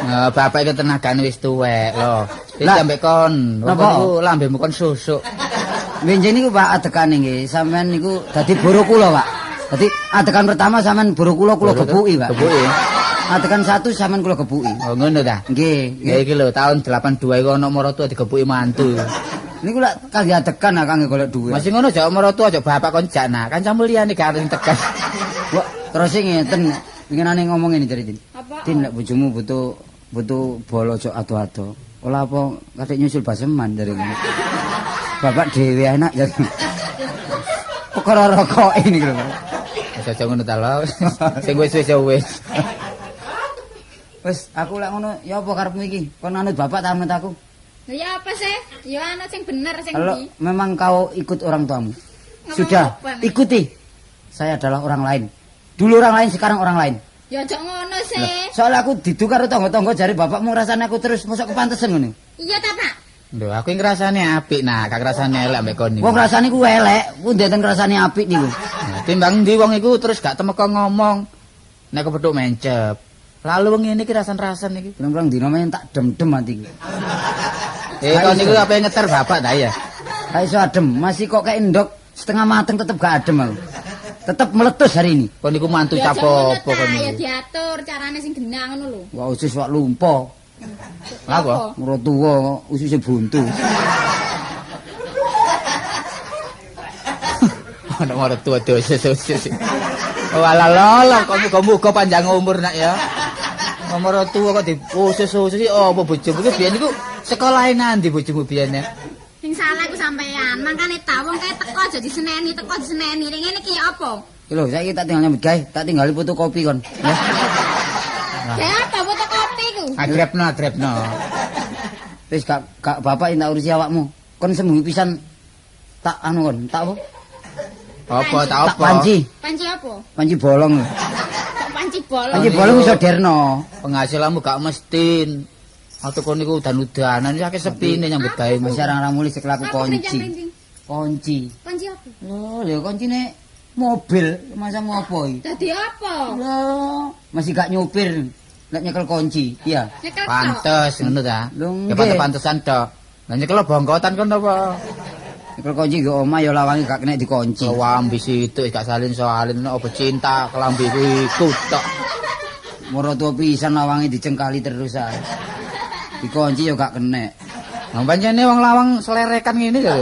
Nah, bapak iki tenagane wis tuwek lho. Wis sampe kon, niku lambemu kon susuk. Benjen niku Pak adekane nggih, sampean niku dadi boro kula, Pak. Dadi adegan pertama sampean boro kula gebuki, Pak. Gebuki. Adegan 1 sampean kula gebuki. Oh ngono ta? Nggih. Ya iki lho tahun 82 iku ana maratuwa digebuki mantu. Niku lak kangge adegan kangge golek dhuwit. Masih ngono aja maratuwa aja bapak kon jak nah. Kancamu liyane gak arep tekan. Kok terus ngeten pinginane ngomong ngene jare Din. Apa? Din lek bojomu butuh bolo aja ado-ado. Ola apa katik nyusul baseman jare ngene. Bapak dhewe enak ya. Perkara rokok ini lho. Aja ngono ta lho. Sing wis-wis ya wis. Wis aku lek ngono ya apa karepmu iki? Kon anut bapak ta anut aku? Ya apa sih? Ya ana sing bener sing Kalau ndi. memang kau ikut orang tuamu. Ngomong Sudah, apa nih? ikuti. Saya adalah orang lain. Dulu orang lain, sekarang orang lain. Ya aja ngono sih. Soalnya aku didukar tonggo-tonggo jari bapakmu ngrasani aku terus mosok kepantesan ngono. Iya ta, Pak? Lho aku ngrasane apik nah, gak ngrasane elek mbek kon niku. Wong ngrasani ku elek, ku ndeten ngrasani apik niku. Nah, timbang ndi wong iku terus gak temeka ngomong. Nek kepethuk mencep. Lalu wong ngene iki rasan-rasan iki. Pirang-pirang dina men tak dem-dem atiku. Kon niku apa ngeter bapak ta ya? Gak iso adem, masih kok kayak endok setengah mateng tetep gak adem aku. Tetep meletus hari ini. Kon niku mantu Ya aja apa ngono kon ta, ya niku. diatur carane sing genah ngono lho. Wah usus wak lumpo. Lah kok Ora tuwa ususe buntu. ana marang tua dosis. Oh ala lolo muga panjang umur nak ya. Nomor tua kok diusus-usus apa bojomu iki biyen niku sekolahe nandi bojomu biyen ya. Sing salah iku sampean. Mangkane ta wong kae teko aja diseneni, teko diseneni. Ning ngene iki ya apa? Iki lho saiki tak tinggal nyambut gawe, tak tinggali fotokopi kon. Ya. Ya apa fotokopi iku? Agrepno. Wis gak bapak tak urusi awakmu. Kon sembuh pisan tak anu kon, tak apa? Apa tak Tak apa? panci. Panci apa? Panci bolong. Kok panci bolong? Panci bolong iso derno. Penghasilanmu gak mestin. Atau kon niku udan-udanan iki akeh sepine nyambut gawe. Masih arang muli seklaku Apa kunci. rinjang-rinjing? Kunci. Panci apa? Lho, lho kuncine mobil, masa ngopo iki? Dadi apa? Lho, masih gak nyupir. Nek nyekel kunci, iya. Pantes ngono ta. Lho, Ya nggih. pantesan tok. Lah nyekel bongkotan kono apa? Nyekel kunci nggo omah ya lawange gak kena dikunci. Klambi situk gak salin-salin apa cinta klambi iku tok. Moro tuwa pisan lawange dicengkali terus ae. Dikunci ya gak kena. Lah pancene wong lawang selerekan ngene lho.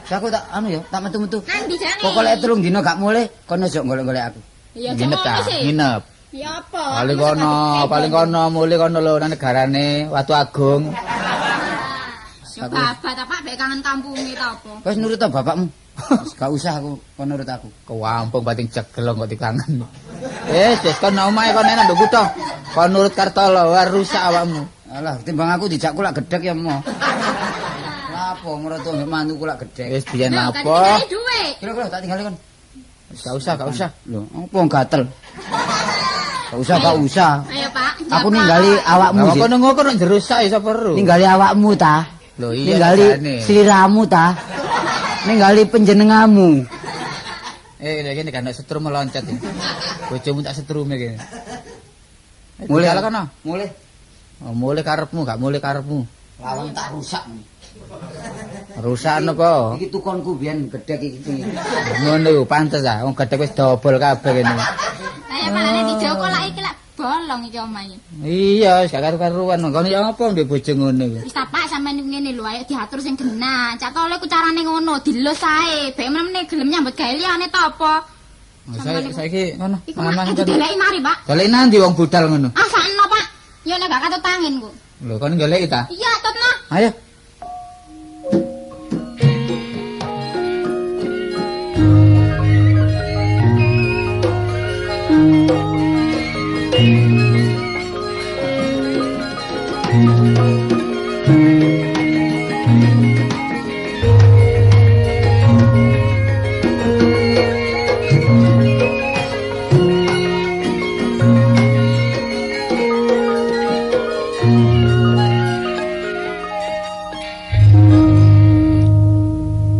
Aku tak anu ya, tak metu-metu. Nang ndi jane? Pokoke 3 dina gak mulih, kono aja golek-golek aku. Ya Nginep ta, nginep. Ya apa? Paling kono mulih kono lho nang negarane Watu Agung. Ya babat apa mek kangen kampunge ta apa? Wis nurut ta bapakmu. Wis gak usah aku, kono nurut aku. Kewampung bating cegelong kok dikangen. Wis kono omahe kono enak nduk kutho. Kon nurut Kartolo, war rusak awakmu. Alah, timbang aku dijak kulak gedhek ya mo. Lapo meroto mbek mantu kulak gedhek. Wis biyen Nah, lapo? tadi duit. Kira-kira tak tinggal kon. Gak usah. Lho, opo gatel? Gak usah. Ayo Pak. Aku ningali awakmu. Lah Sih. kono ngono kok jerusak iso perlu. Ningali awakmu ta. Lho iya Ningali jane. sliramu ta. Ningali panjenenganmu. Lha kene kan setrum meloncat. Bojomu tak setrume kene. Mulih Ala kono. Mulih. Oh, mulih karepmu, gak mulih karepmu. Lawang tak rusak. Rusak napa? Iki tukonku biyen gedhek iki. Ngono iku pantes ah, wong gedhe wis dobol kabeh kene. Lah makane dijoko lak iki lak bolong iki omahe. Iya, wis gak karu-karuan. Ngono ya apa ndek bojo ngono iku. Wis tak Pak sampean ngene lho ayo diatur sing genah. Cak tole ku carane ngono, dilus ae. Bek meneh gelem nyambut gawe liyane ta apa? Saiki ngono, Iku mangan-mangan. dideleki mari, Pak. Golek nanti wong budal ngono. Ah sakno, Pak. Ya nek gak katut angin ku. Lho, kon goleki ta? Iya, tutno. Ayo.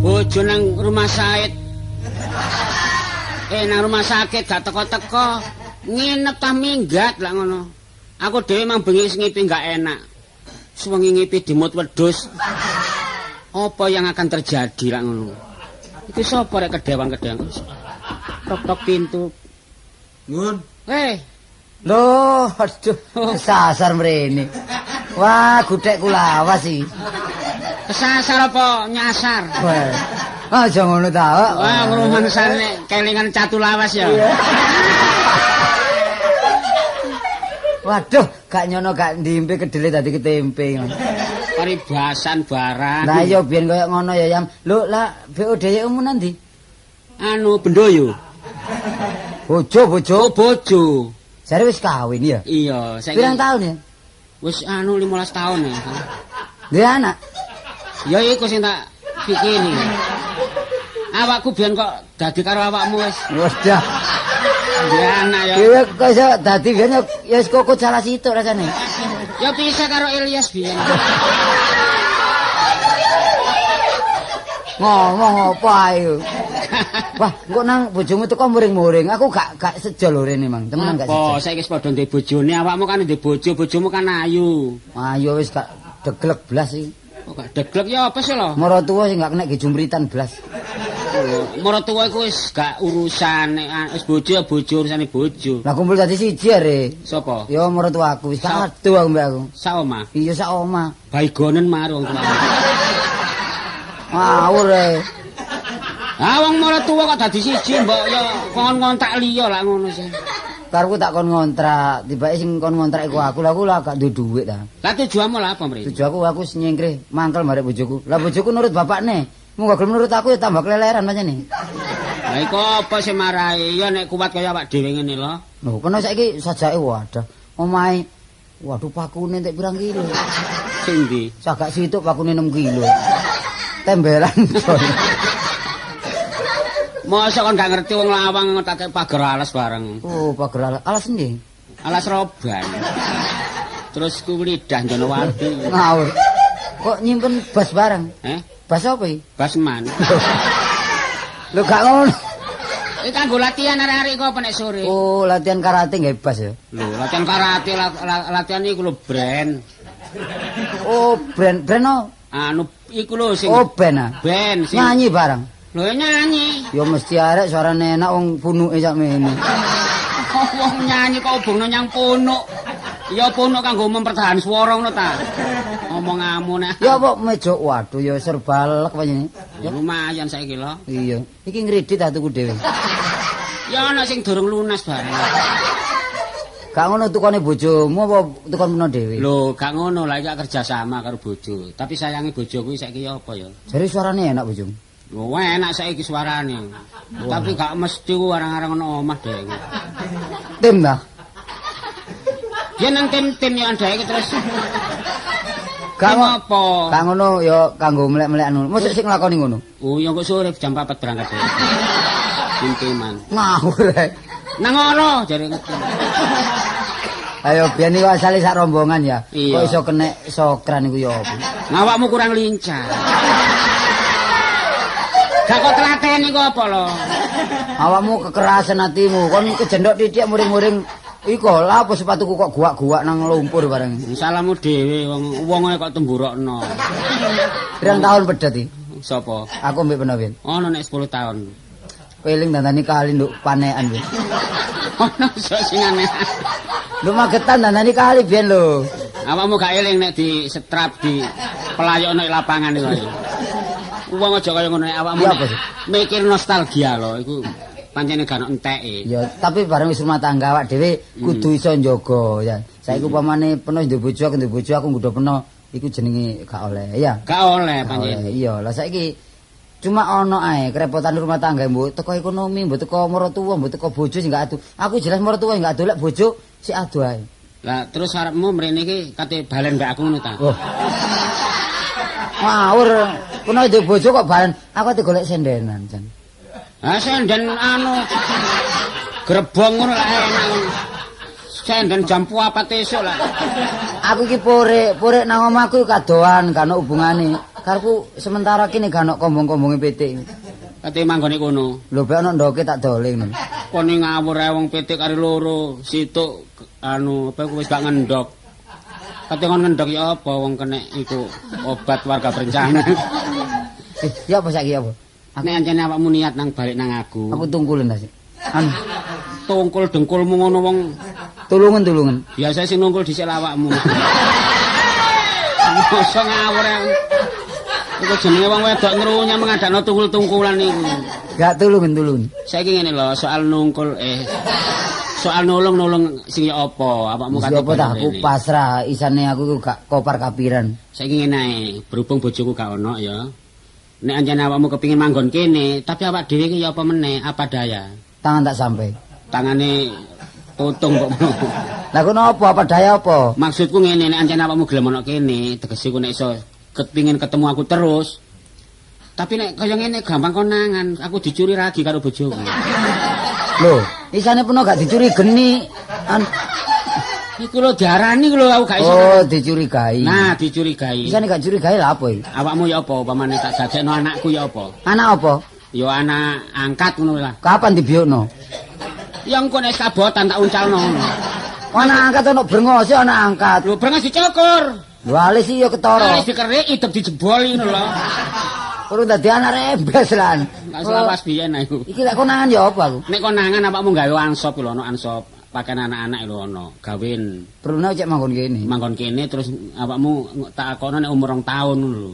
Bojo nang rumah sakit. Nang rumah sakit gak teko-teko. Nginep tah minggat lah ngono. Aku dhewe mang bengi ngipi gak enak. Suwengi ngipi dimut wedhus. Apa yang akan terjadi lah ngono. Iki sapa rek kedewang-kedewang. Tok-tok pintu. Ngun. Loh, aduh, kesasar mrene. Wah, gudhekku lawas sih. Kesasar apa nyasar? Wah, aja ngono ta. Wah, ngrumangsane kelingan catu lawas ya. Waduh, gak nyono gak ndimpe kedele dadi ketempe. Paribasan barang. Lah iya biyen koyo ngono ya Yam. Lho, lah BOD-mu nanti? Anu Bendoyo. Bojo. Oh, bojo. Jare wis kawin ya? Iya, saiki. Pirang tahun ya? Wis anu 15 tahun ya. Duwe anak? Ya iku sing tak pikiri. Awakku biyen kok dadi karo awakmu wis. Wes dah. Ya anak ya. Dewe kok iso dadi biyen ya wis kok salah situk rasane. Ya bisa karo Ilyas biyen. Ngomong apa ayo? Wah, kok nang bojomu teko muring-muring. Aku gak sejo lho rene, Mang. Temenan gak sejo. Apa saiki wis padha ndek bojone, awakmu kan ndek bojo, bojomu kan ayu. Ayo wis gak deglek blas iki. Kok gak deglek ya apa sih lho? Mara tuwa sing gak kena gejumritan blas. Mara tuwa iku wis gak urusan wis bojo ya bojo urusane bojo. Lah kumpul dadi siji are. Sapa? Ya mara tuwa aku wis gak adu aku mbak aku. Sak omah. Iya sak omah. Baigonen mar wong tuwa. Ngawur e. Ah wong mara tuwa kok dadi siji mbok ya kon ngontak liya lah ngono sih. Karku tak kon ngontrak, tibake sing kon ngontrak iku aku lah gak duwe dhuwit ta. Lah tujuanmu lah apa mrene? Tujuanku aku nyengkreh mangkel marek bojoku. Lah bojoku nurut bapakne. Mung gak gelem nurut aku ya tambah keleleran pancene. Lah iku apa sing marahi? Ya nek kuat kaya awak dhewe ngene lho. Lho, kono saiki sajake wadah. Omahe waduh pakune entek pirang kilo. Sing ndi? Sagak situk pakune 6 kilo. Tembelan. Mosok kon gak ngerti wong lawang ngetake pager alas bareng. Oh, pager alas endi? Alas roban. Terus ku lidah Jonowati. Ngawur. Kok nyimpen bas bareng? Bas apa iki? Basman. Lho gak ngono. Iki kanggo latihan arek-arek kok apa nek sore? Oh, latihan karate nggih bas ya. Lho, latihan karate latihan iku lho brand. Oh, brand no. Anu iku lho sing Oh, band. band sing Nyanyi bareng. lho nyanyi. Ya mesti arek suarane enak wong punuke sak mene. Wong nyanyi kok obongno nyang punuk. Ya punuk kanggo mempertahan swara ngono ta. Omonganmu nek. Ya apa meja waduh ya serbalek panjenengan. Ya lumayan saiki lho. Iya. Iki ngredit ta tuku dhewe. Ya ana sing durung lunas bareng. Gak ngono tukane bojomu apa tukane meno dhewe? Lho, gak ngono lah iki kerja sama karo bojo. Tapi sayangi bojoku saiki apa ya? Jare suarane enak bojomu. Lho, enak saiki suarane. Tapi gak mesti ku arang-arang ono omah dhek. Tim dah. Ya nang tim ya ndek terus. Gak apa? Gak ngono ya kanggo melek-melek anu. Mosok sing nglakoni ngono. Oh, ya kok sore jam 4 berangkat dhek. Tim-timan. Ngawur rek. Nang ngono jare ngerti. Ayo biyen iki asale sak rombongan ya. Iya. Kok iso kenek sokran iku ya apa? Ngawakmu kurang lincah. Gak kok telaten iku apa lho? Awakmu kekerasan hatimu, kon kejendok titik muring-muring iku lha apa sepatuku kok guak-guak nang lumpur bareng. Salahmu dhewe wong kok temburokno. Pirang tahun pedet iki? Sopo? Aku mbek penawin. Ono nek 10 tahun. Peling dandani kali nduk panekan wis. Ono sok sing aneh. Lu magetan dandani kali biyen lho. Awakmu gak eling nek di setrap di pelayokno lapangan iku. Wong aja kaya ngono awakmu. Iya apa sih? Mikir nostalgia lho iku pancene gak ono enteke. Ya, tapi bareng wis rumah tangga awak dhewe kudu iso njaga ya. Saiki upamane peno nduk bojo aku nggodho peno iku jenenge gak oleh ya. Gak oleh pancen. Iya, lah saiki cuma ono ae kerepotan rumah tangga mbok teko ekonomi, mbok teko maratuwa, mbok teko bojo sing gak adu. Aku jelas maratuwa sing gak adu lek bojo sik adu ae. Lah terus arepmu mrene iki kate balen mbek aku ngono ta? Oh. Ngawur, peno nduk bojo kok balen. Aku ate golek sendenan, Jan. Ah senden anu grebong ngono lah enak ngono. Senden jam 4 esuk lah. Aku iki porek nang omahku kadoan, gak ono hubungane. Karepku sementara kene gak ono kombong-kombonge PT. Kate manggone kono. Lho bek ono ndoke tak dole ngono. Kone ngawur ae wong PT karo loro, situk anu apa wis gak ngendok. Kate ngon ngendok ya apa wong kena iku obat warga berencana. Ya apa saiki apa? Nek ancene awakmu niat nang balik nang aku. Aku tungkulen ta sik. Anu Tungkul dengkulmu ngono wong tulungan. biasa sing nungkul dhisik awakmu. Mosok ngawur ae. Iku jenenge wong wedok ngerunya mengadakno tungkul-tungkulan niku. Gak tulungan. Saiki ngene lho, soal nungkul soal nulung sing ya apa? Awakmu kate apa tak aku pasrah, isane aku iku gak kopar kapiran. Saiki ngene ae, berhubung bojoku gak ono ya. Nek anjane awakmu kepengin manggon kene, tapi awak dhewe iki ya apa meneh, apa daya? Tangan tak sampai. Tangane potong kok. Lah kono apa daya apa? Maksudku ngene, nek anjane awakmu gelem ono kene, tegese ku nek iso kepengin ketemu aku terus. Tapi nek kaya ngene gampang konangan, aku dicuri lagi karo bojoku. Lho, isane peno gak dicuri geni. Iku lho diarani lho aku gak iso. Oh, dicurigai. Nah, dicurigai. Isane gak curigai lah apa iki? Awakmu ya apa upamane tak dadekno anakku ya apa? Anak apa? Ya anak angkat ngono lah. Kapan dibiokno? Ya engko nek kabotan tak uncalno ngono. Anak angkat ono brengos, anak angkat. Lho brengas dicukur. Lho alis iki ya ketara. Wis dikerik idep dijebol ngono lho. Urung dadi anak rebes lan. Tak selawas biyen aku. Iki lek konangan ya apa aku? Nek konangan awakmu gawe ansop lho, ono ansop. Pakaian anak-anak lho ono, gawin. Perlu cek manggon kene. Manggon kene terus awakmu tak akono nek umur 2 tahun lho.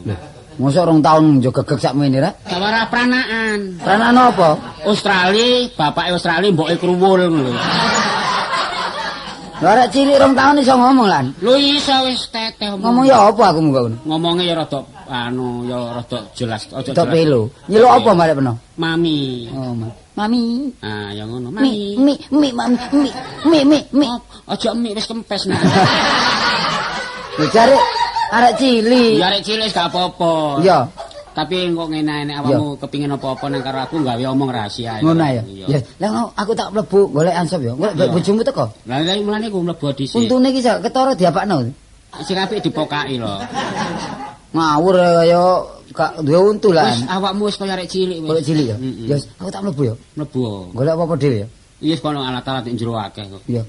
Mosok 2 tahun njo gegek sakmene rek. Sawara pranaan. Pranaan apa? Australia, bapake Australia mboke kruwul ngono lho. Lha arek cilik 2 tahun iso ngomong lan. Lho iso wis teteh Ngomong ya apa aku muga ngono. Ngomongnya ya rada rada jelas. Aja Tok pelo. Nyeluk apa balik peno? Mami. Oh, Mami. Ah, ya ngono. Mami. Mi. Aja mie wis kempes nek. Lho jare arek cilik. Ya arek cilik gak apa-apa. Iya. Tapi kok ngene nek awakmu kepengin apa-apa nang karo aku gawe omong rahasia. Ngono ya. Ya, lah aku tak mlebu golek ansop ya. Golek bojomu teko. Lah mulane ku mlebu dhisik. Untune iki ketara diapakno. Sing apik dipokaki lho. Ngawur kaya Kak duwe untu lah. Wis awakmu wis kaya arek cilik wis. Golek cilik ya. Ya wis, aku tak mlebu ya. Mlebu. Golek apa-apa dhewe ya. Iya kono alat-alat ning jero akeh kok. Iya.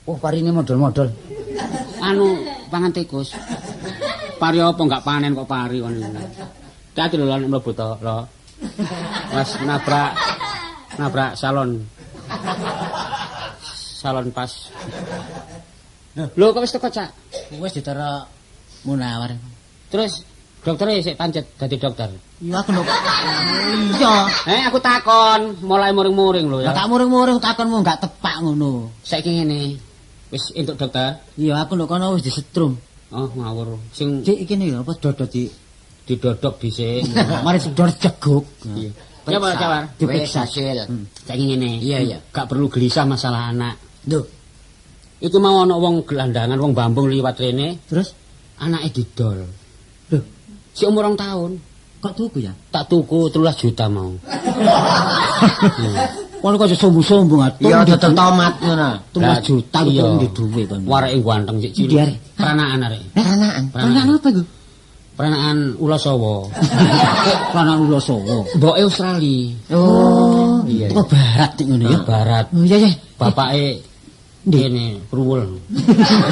Oh, parine model-model. Anu pangan tikus. Pari apa enggak panen kok pari kon. Hati lho nek mlebu to, lho. Mas nabrak salon pas. Lho kok wis teko, Cak? Wis ditara Munawar. Terus doktere sik pancet dadi dokter. Ya aku lho. Iya. Aku takon, mulai muring-muring lho ya. Tak muring-muring takonmu enggak tepak ngono. Saiki ngene. Wis entuk dokter? Iya, aku lho kono wis disetrum. Oh, ngawur. Sing Cik iki lho apa dodot didodok dhisik. Mari sedor jeguk. Iya. Ya Pak Cawar, Diperiksa. saiki ngene. Iya. Gak perlu gelisah masalah anak. Lho, Iku mau ana wong gelandangan, wong Bambung liwat rene, terus anake didol. lho, Si umur 2 tahun. kok tuku ya? Tak tuku 13 juta mau. Kono kok sombong-sombong atuh. Iya dodol tomat ngono. 13 juta Iya. kok di dhuwe kon. Wareke ganteng sik Ndi cilik. arek? Pranaan arek. Pranaan. Pranaan apa iku? Pranaan ula Sawa. Pranaan Ulo Sawa. Mboke Australia. Oh, Iya. Kok barat iki ngono ya? Barat. Oh iya ya. Bapake dene kruwul.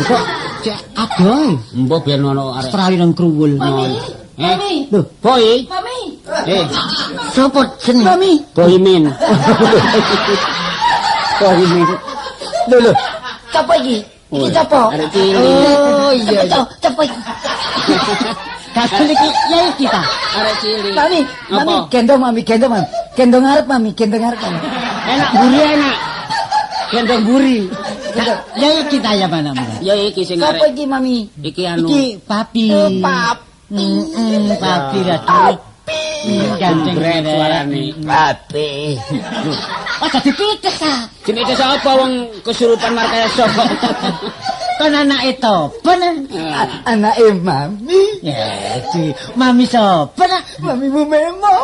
Kok cek adoh. Mbok ben ono arek. Australia nang kruwul. Mami. Lho, Boy. Mami. sapa jeneng? Mami. Boy Min. Kok ini? Lho. Sapa iki? Iki sapa? Arek cilik. Oh iya. Sapa iki? Kasih iki ya kita. Arek cilik. Mami, Apa? gendong mami. Gendong arep mami. Enak buri enak. Gendong buri. Ya kita ya mana? Ya iki sing Sapa arek. iki Mami? Iki anu. Iki papi. Papi lah dulu. Ganteng Bret suarane. Papi. Oh jadi pites ah. Jenenge sapa wong kesurupan markaya sapa? Kan anak itu bener. Anak mami. Ya, si mami sapa? Mamimu memo.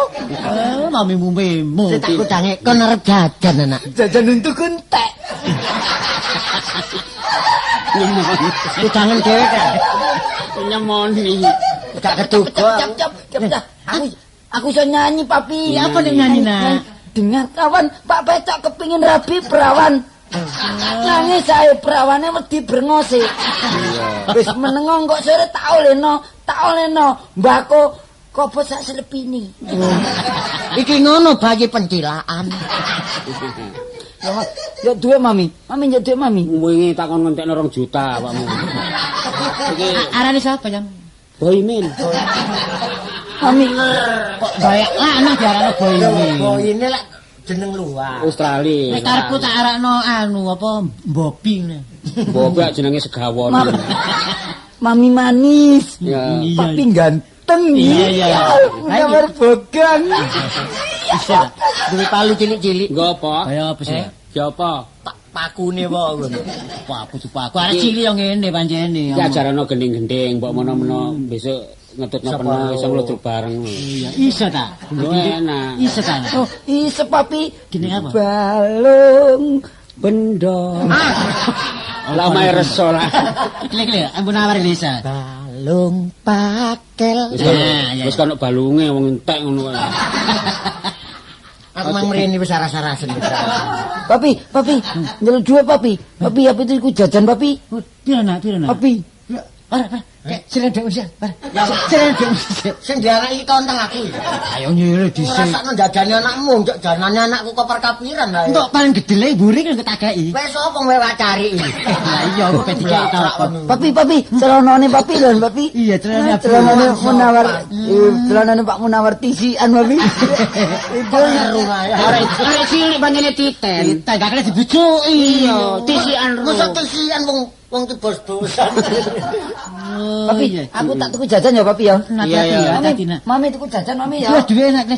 Mamimu memo. Saya tak kudange kon arep jajan anak. Jajan untuk entek. Jangan dhewe kan. Nyemoni. Gak ketuga. Cap. Aku iso nyanyi, Papi. Ya apa nek nyanyi nak? Dengar kawan, Pak Becak kepingin rabi perawan. Nangis saya perawane wedi brengose. Wis menengong kok sore tak oleno. Mbako kopo sak selepini. Iki ngono bayi pencilaan. Ya duwe Mami. Mami ya duwe Mami. Wingi takon ngentekno 2 juta awakmu. Iki Arane sapa yang? Boy Min. Mami Kok bayak lanang diarani boy. Ini lek jeneng luar. Australia. Nek karepku tak arakno anu apa Bobi ngene. Bobek jenenge Segawon. Mami manis. Ya. Papi ganteng. Iya. Gambar bogang. Bisa. Duwe palu cilik-cilik. Nggo apa? Kaya apa sih? Ya apa? Pakune wae ngono. Paku. Arek cilik yo ngene pancene. Iki ajarane gending-gending, mbok menawa besok ngetutno penuh iso ngludruk bareng. Iya, iso ta? Lho enak. Iso ta? Oh, iso Papi. Gini apa? Balung bendong. Lah mae reso lah. Klik, ampun awar bisa. Balung pakel. Wis kono balunge wong entek ngono kae. Aku mang mrene wis saras-sarasen. Papi, njaluk duwe Papi. Papi apa itu iku jajan Papi? Pira nak? Papi. Serendek usia. Serendek usia. Sing diarani tonteng aku. Ayo nyilih dhisik. Rasakno jajane anakmu, njok janane anakku kok perkapiran ae. Entuk paling gedhe le mburi kan tak gaki. Wes sapa kowe cari iki? Lah iya aku petika ta. Papi, celanane Papi lho, Papi. Iya, celanane Celanane Munawar. Celanane Pak Munawar tisian Papi. Itu seru ae. Arek cilik pancene titen. Tak gak kena dibujuki. Iya, tisian ro. Mosok tisian wong tuh bos-bosan. Papi, aku tak tuku jajan ya Papi ya. Iya. Mami tuku jajan Mami Ya ya. duwe enak.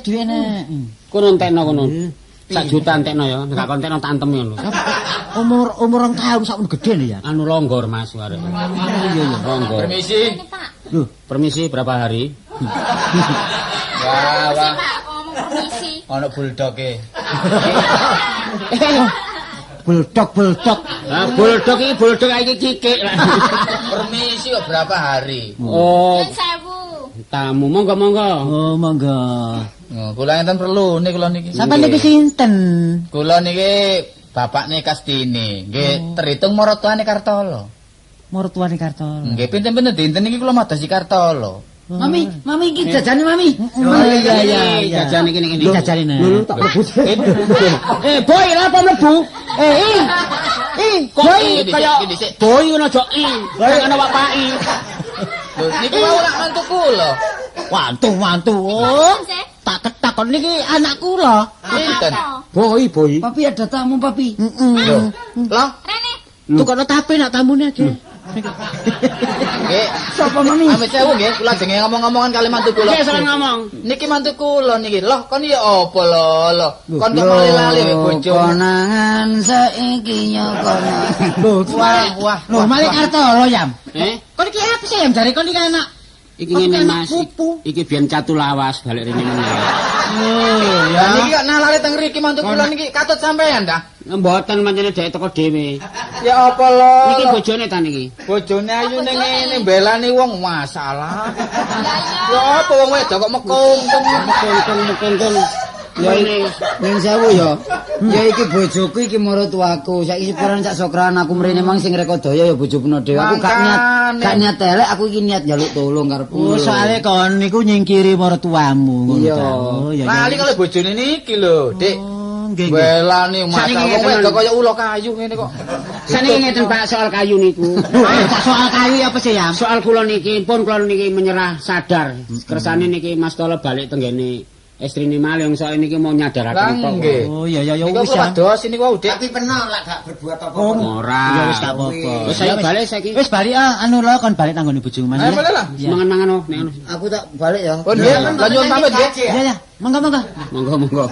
Kono entekno kono. 1 juta entekno ya, gak kontekno tantem ngono. Umur 2 tahun sakmu gedhe lho ya. Anu longgor Mas arek. Iya. Longgor. Permisi. Loh, Permisi berapa hari? Wah, Pak, ngomong permisi. ono buldoge. Bulldog. Lah bulldog iki kikik lah. Permisi kok berapa hari? Oh, 1000. tamu. Monggo. Oh, monggo. Oh, kula enten perlu kula niki. Sampeyan niku sinten? Kula niki bapakne Kastini. Nggih, terhitung maratuane Kartolo. Mertuane Kartolo. Nggih, pinten-pinten dinten iki kula madosi Kartolo. Mami iki jajane Mami. Oh iya. Jajane kene. Jajane. Tak lebut. Boy, apa mlebu? Kok kaya boy ngono aja ana bapaki. Lho, niki wae lak mantu kula. Wantu. Oh. Tak takon niki anak kula. Pinten? Boy. Papi ada tamu, Papi. Lho. Lah, Tukono tape nak tamune iki. nggih. Sapa Mami? Amit sewu nggih, kula jenenge ngomong-ngomongan kali mantu kula. Nggih, sampeyan ngomong. Niki mantu kula niki. Loh, kon ya apa lho? Kon kok lali-lali wek bojo. Konangan saiki nyokona. Wah. Loh, Malik Kartolo yam. Kon iki apa sih yam jare kon iki anak? Iki ngene Mas. Iki biyen catu lawas balik rene meneh. Oh, ya. Niki kok nalale teng mriki mantu kula niki katut sampean ta? Mboten pancene dhek teko dhewe. Ya apa lho? Niki bojone ta niki? Bojone ayu ning ngene belani wong masalah. Ya apa wong wedok kok mekungkung. Ya ini ning sewu ya. Ya iki bojoku iki maratuaku. Saiki sepurane sak sokran aku mrene mang sing rekodaya ya bojone dhewe. Aku gak niat elek, aku iki niat njaluk tolong karepku. Oh, soalé kon niku nyingkiri maratuamu ngono Iya. ta. Oh, iya. Lali kalau bojone niki lho, Dik. Nggih. Belani masalah Sakniki wong wedok kaya ulo kayu ngene kok. Saniki ngeten Pak soal kayu niku. Tak soal kayu apa sih yam? Soal kula niki pun kula niki menyerah sadar. Kersane niki Mas Tolo balik tenggene istrine Malih soal niki mau nyadaraken kok. Nggih. Oh iya Niku wis kula ya. dos niku wau, Dik. Tapi pernah lah gak berbuat apa-apa. Ora. Ya wis gak apa-apa. Wis saya balik saiki. Wis balik anu lho kon balik tanggone bojomu Mas. Ayo balik lah. Mangan-mangan oh nek anu. Aku tak balik ya. Oh, nggih, lanjut pamit nggih. Ya. Monggo. Monggo.